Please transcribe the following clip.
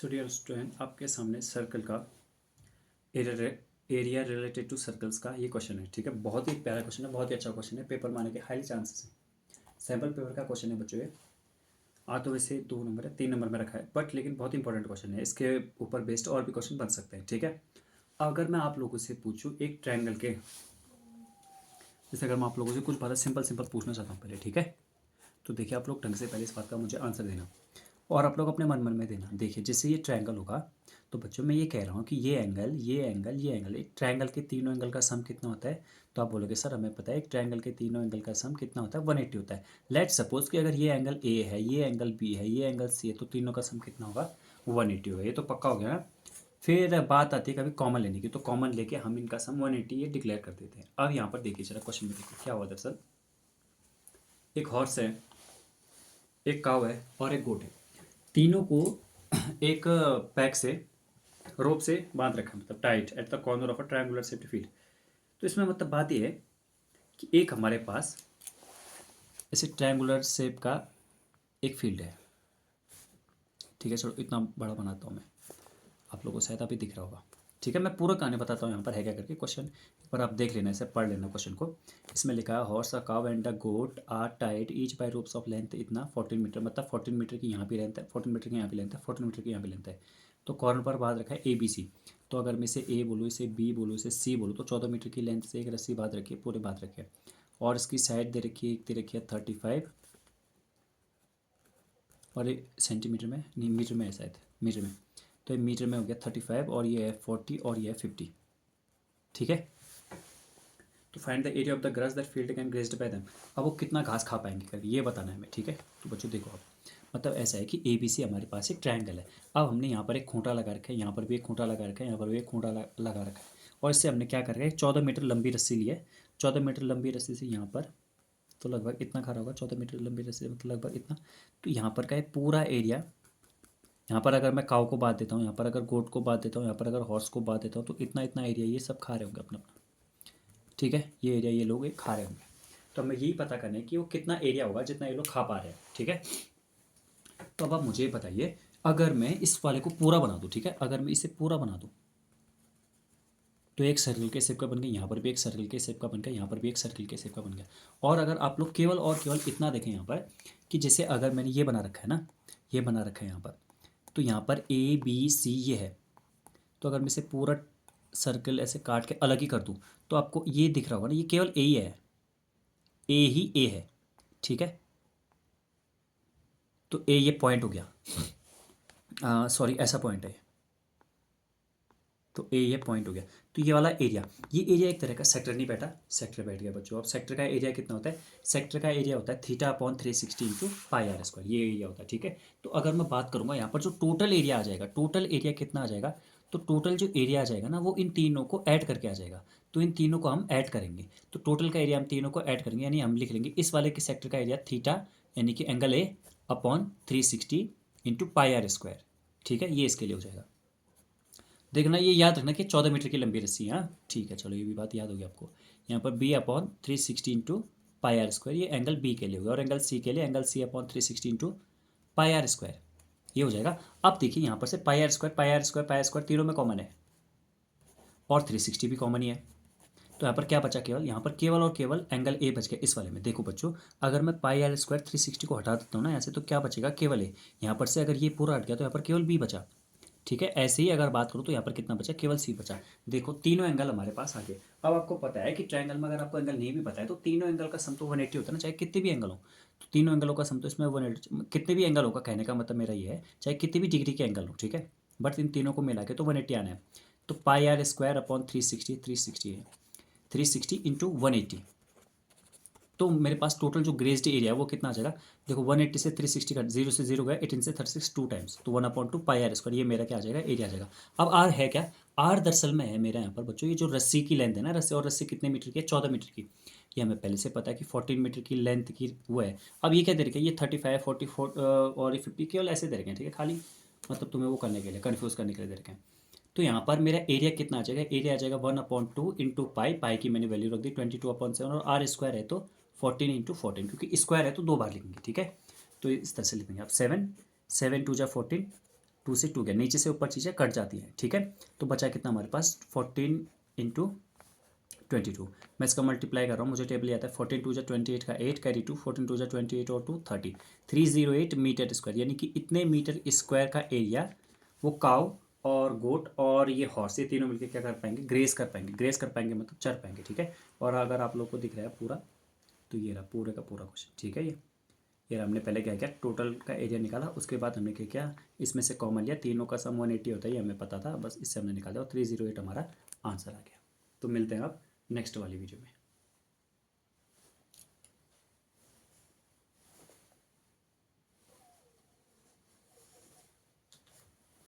So dear student, आपके सामने circle का एरिया रिलेटेड टू सर्कल्स का ये क्वेश्चन है। ठीक है, बहुत ही प्यारा क्वेश्चन है, बहुत ही अच्छा क्वेश्चन है। पेपर में आने के हाईली चांसेस है। सैम्पल पेपर का क्वेश्चन है बच्चों ये। आ तो वैसे 2 नंबर है, 3 नंबर में रखा है, बट लेकिन बहुत इंपॉर्टेंट क्वेश्चन है। इसके ऊपर बेस्ड और भी क्वेश्चन बन सकते हैं। ठीक है, अगर मैं आप लोगों से पूछूँ एक ट्रायंगल के, जैसे अगर मैं आप लोगों से कुछ बात सिंपल सिंपल पूछना चाहता हूँ पहले। ठीक है, तो देखिए आप लोग ढंग से पहले इस बात का मुझे आंसर देना और आप लोग अपने मन मन में देना। देखिए जैसे ये ट्रायंगल होगा, तो बच्चों मैं ये कह रहा हूँ कि ये एंगल, ये एंगल, ये एंगल, एक ट्रायंगल के तीनों एंगल का सम कितना होता है? तो आप बोलोगे सर हमें पता है एक ट्रायंगल के तीनों एंगल का सम कितना होता है, 180 होता है। लेट सपोज कि अगर ये एंगल ए है, ये एंगल बी है, ये एंगल सी है, तो तीनों का सम कितना होगा? 180 होगा। ये तो पक्का हो गया ना। फिर बात आती है कभी कॉमन लेने की, तो कॉमन लेके हम इनका सम 180 ये डिक्लेयर कर देते हैं। अब यहाँ पर देखिए जरा क्वेश्चन में देखिए क्या हुआ। दरअसल एक हॉर्स है, एक काव है और एक गोट है। तीनों को एक पैक से, रोप से बांध रखा है, मतलब tight at the corner of a triangular shaped field. तो इसमें मतलब बात यह है कि एक हमारे पास ऐसे ट्रायंगुलर शेप का एक फील्ड है। ठीक है, चलो इतना बड़ा बनाता हूँ मैं, आप लोगों को शायद अभी दिख रहा होगा। ठीक है, मैं पूरा कहानी बताता हूँ यहाँ पर है क्या करके। क्वेश्चन एक बार आप देख लेना, इसे पढ़ लेना क्वेश्चन को। इसमें लिखा है horse a cow and the goat are tied each by ropes of length इतना 14 मीटर, मतलब 14 मीटर की यहाँ भी लेंथ है, 14 मीटर की यहाँ भी लेंथ है, 14 मीटर की यहाँ भी लेंथ है। तो कॉर्नर पर बांध रखा है ए बी सी। तो अगर मैं इसे ए बोलूँ, इसे बी बोलूँ, इसे सी बोलूँ, तो 14 मीटर की लेंथ से एक रस्सी बांध रखी है, पूरे बांध रखे है। और इसकी साइड दे रखी है, एक दे रखी है 35, और ये सेंटीमीटर में नहीं, मीटर में है शायद, मीटर में। तो ये मीटर में हो गया 35, और ये है 40, और ये है 50। ठीक है, तो find the area of the grass that field can graced bye them. अब वो कितना घास खा पाएंगे करके ये बताना है हमें। ठीक है, तो बच्चों देखो अब मतलब ऐसा है कि ए बी सी हमारे पास एक ट्रायंगल है। अब हमने यहाँ पर एक खूंटा लगा रखा है, यहाँ पर भी एक खूंटा लगा रखा है, यहाँ पर भी एक खूंटा लगा रखा है। और इससे हमने क्या कर रखा है, 14 मीटर लंबी रस्सी ली है। 14 मीटर लंबी रस्सी से यहाँ पर तो लगभग इतना खड़ा होगा, 14 मीटर लंबी रस्सी मतलब लगभग इतना। तो यहाँ पर का है पूरा एरिया। यहाँ पर अगर मैं काऊ को बांध देता हूँ, यहाँ पर अगर गोट को बांध देता हूँ, यहाँ पर अगर हॉर्स को बांध देता हूँ, तो इतना इतना एरिया ये सब खा रहे होंगे अपना अपना। ठीक है, ये एरिया ये लोग एक खा रहे होंगे। तो हमें यही पता करना है कि वो कितना एरिया होगा जितना ये लोग खा पा रहे हैं। ठीक है, तो अब आप मुझे बताइए, अगर मैं इस वाले को पूरा बना दूँ, ठीक है, अगर मैं इसे पूरा बना दूँ, तो एक सर्कल के शेप का बन गया, यहाँ पर भी एक सर्कल के शेप का बन गया, यहाँ पर भी एक सर्कल के शेप का बन गया। और अगर आप लोग केवल और केवल इतना देखें यहाँ पर कि जैसे अगर मैंने ये बना रखा है ना, ये बना रखा है यहाँ पर, तो यहाँ पर ए बी सी ये है। तो अगर मैं इसे पूरा सर्कल ऐसे काट के अलग ही कर दूँ, तो आपको ये दिख रहा होगा ना, ये केवल ए ही है, ए ही ए है। ठीक है, तो ए ये पॉइंट हो गया, सॉरी ऐसा पॉइंट है, तो ए ये पॉइंट हो गया। तो ये वाला एरिया, ये एरिया एक तरह का सेक्टर नहीं बैठा, सेक्टर बैठ गया बच्चों। अब सेक्टर का एरिया कितना होता है? सेक्टर का एरिया होता है theta upon 360 into pi r square, ये एरिया होता है। ठीक है, तो अगर मैं बात करूंगा यहाँ पर जो टोटल एरिया आ जाएगा, टोटल एरिया कितना आ जाएगा, तो टोटल जो एरिया आ जाएगा ना वो इन तीनों को ऐड करके आ जाएगा। तो इन तीनों को हम ऐड करेंगे, तो टोटल का एरिया हम तीनों को ऐड करेंगे, यानी हम लिख लेंगे इस वाले के सेक्टर का एरिया थीटा, यानी कि angle a upon 360 into pi r square. ठीक है, ये इसके लिए हो जाएगा। देखना, ये याद रखना कि 14 मीटर की लंबी रस्सी है। हाँ ठीक है, चलो ये भी बात याद होगी आपको। यहाँ पर B upon 360 into pi r square, ये एंगल बी के लिए होगा, और एंगल सी के लिए angle C upon 360 into pi r square, ये हो जाएगा। अब देखिए यहाँ पर से pi r square, pi r square, pi r square तीनों में कॉमन है, और 360 भी कॉमन ही है। तो यहाँ पर क्या बचा? केवल यहाँ पर केवल और केवल एंगल ए बच गया इस वाले में। देखो बच्चों, अगर मैं पाई आर स्क्वायर 360 को हटा देता हूँ ना यहाँ से, तो क्या बचेगा? केवल ए। यहाँ पर से अगर ये पूरा हट गया तो यहाँ पर केवल बी बचा। ठीक है, ऐसे ही अगर बात करूँ तो यहाँ पर कितना बचा? केवल सी बचा। देखो तीनों एंगल हमारे पास आ गए। अब आपको पता है कि ट्रायंगल में अगर आपको एंगल नहीं भी पता है तो तीनों एंगल का सम तो 180 होता है ना, चाहे कितने भी एंगल हो। तो तीनों एंगलों का सम तो इसमें 180, कितने भी एंगल होगा, कहने का मतलब मेरा ये है चाहे कितनी भी डिग्री के एंगल हो। ठीक है, बट इन तीनों को मिला के तो 180 आना है। तो पाई आर स्क्वायर अपॉन 360, 360 है, 360 इंटू 180। तो मेरे पास टोटल जो ग्रेज्ड एरिया है वो कितना आ जाएगा? देखो 180 से 360 का 0 से 0 गया, 18 से 36 टू टाइम्स, तो 1/2 पाई आर स्क्वायर, ये मेरा क्या आ जाएगा? एरिया आ जाएगा। अब आर है क्या? आर दरअसल में है मेरा यहाँ पर बच्चों, ये जो रस्सी की लेंथ है ना, रस्सी, और रस्सी कितने मीटर की है? 14 मीटर की। ये हमें पहले से पता है कि 14 मीटर की लेंथ की वो है। अब ये क्या दे रखे हैं? ये 35, 44 और ये 50 केवल ऐसे दे रखे हैं। ठीक है, खाली मतलब तुम्हें वो करने के लिए, कन्फ्यूज़ करने के लिए दे रखे हैं। तो यहाँ पर मेरा एरिया कितना आ जाएगा? एरिया आ जाएगा 1/2 इंटू पाई, पाई की मैंने वैल्यू रख दी 22/7, और आर स्क्वायर है तो 14 इंटू 14, क्योंकि स्क्वायर है तो 2 बार लिखेंगे। ठीक है, तो इस तरह से लिखेंगे आप 7, 7 2 जा 14, 2 से 2 गया, नीचे से ऊपर चीज़ें कट जाती हैं, ठीक है। तो बचा कितना हमारे पास 14 इंटू 22। मैं इसका मल्टीप्लाई कर रहा हूँ, मुझे टेबल आता है 14 टू जा 28 का 8 कैरी 2, 14 टू जा 28 और 2 30, 308 मीटर स्क्वायर, यानी कि इतने मीटर स्क्वायर का एरिया वो काव और गोट और ये हॉर्स, ये तीनों मिलकर क्या कर पाएंगे, ग्रेस कर पाएंगे। ग्रेस कर पाएंगे मतलब चर पाएंगे, ठीक है। और अगर आप लोग को दिख रहा है पूरा, तो ये रहा पूरे का पूरा क्वेश्चन, ठीक है। ये हमने पहले क्या किया, टोटल का एरिया निकाला, उसके बाद हमने क्या किया, इसमें से कॉमन लिया, तीनों का सम 180 होता है, ये हमें पता था, बस इससे हमने निकाला और 308 हमारा आंसर आ गया। तो मिलते हैं आप नेक्स्ट वाली वीडियो में।